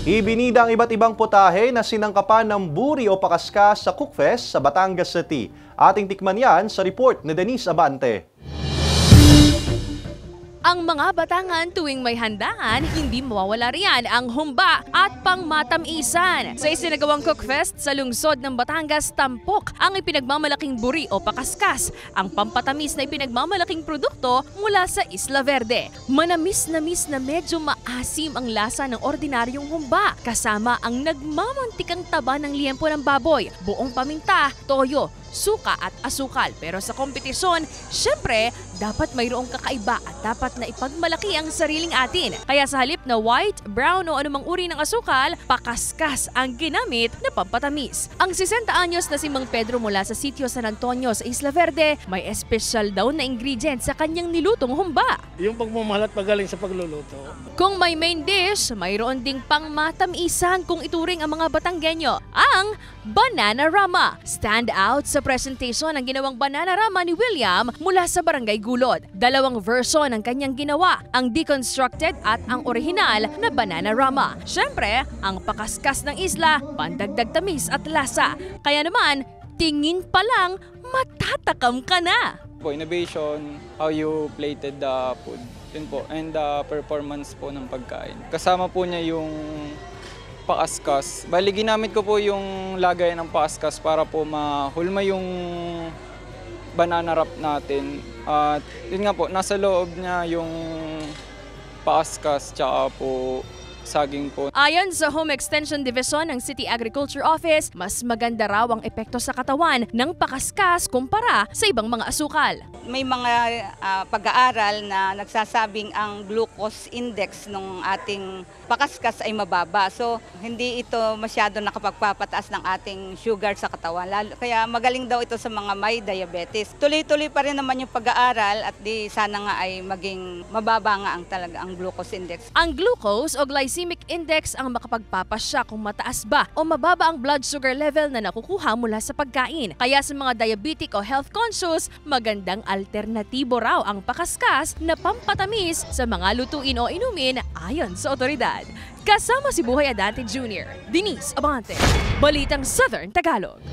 Ibinida ang iba't ibang putahe na sinangkapan ng buri o pakaskas sa Cookfest sa Batangas City. Ating tikman yan sa report ni Denise Abante. Ang mga Batangan tuwing may handaan, hindi mawawala riyan ang humba at pangmatamisan. Sa isinagawang Cookfest sa lungsod ng Batangas, tampok ang ipinagmamalaking buri o pakaskas, ang pampatamis na ipinagmamalaking produkto mula sa Isla Verde. Manamis-namis na medyo maasim ang lasa ng ordinaryong humba, kasama ang nagmamantikang taba ng liempo ng baboy, buong paminta, toyo, suka at asukal. Pero sa kompetisyon, syempre, dapat mayroong kakaiba at dapat na ipagmalaki ang sariling atin. Kaya sa halip na white, brown o anumang uri ng asukal, pakaskas ang ginamit na pampatamis. Ang 60 anyos na si Mang Pedro mula sa sitio San Antonio sa Isla Verde, may espesyal daw na ingredient sa kanyang nilutong humba. Yung pagmamahal at pagaling sa pagluluto. Kung may main dish, mayroon ding pangmatamisan kung ituring ang mga Batanggenyo, ang Bananarama. Stand out sa presentation ang ginawang Bananarama ni William mula sa Barangay Gulod. Dalawang version ang kanyang ginawa, ang deconstructed at ang orihinal na Bananarama. Siyempre, ang pakaskas ng isla, pandagdag tamis at lasa. Kaya naman, tingin pa lang, matatakam ka na. Innovation, how you plated the food, yun po, and the performance po ng pagkain. Kasama po niya yung pakaskas. Bali, ginamit ko po yung lagayan ng pakaskas para po mahulma yung banana wrap natin. At yun nga po, nasa loob niya yung pakaskas tsaka po saging po. Ayon sa Home Extension Division ng City Agriculture Office, mas maganda raw ang epekto sa katawan ng pakaskas kumpara sa ibang mga asukal. May mga pag-aaral na nagsasabing ang glucose index ng ating pakaskas ay mababa. So, hindi ito masyado nakapagpapataas ng ating sugar sa katawan. Kaya magaling daw ito sa mga may diabetes. Tuloy-tuloy pa rin naman yung pag-aaral at di sana nga ay maging mababa nga ang glucose index. Ang glucose o glycemic index ang makapagpapasya kung mataas ba o mababa ang blood sugar level na nakukuha mula sa pagkain. Kaya sa mga diabetic o health conscious, magandang alternatibo raw ang pakaskas na pampatamis sa mga lutuin o inumin ayon sa otoridad. Kasama si Buhay Adante Jr., Denise Abante, Balitang Southern Tagalog.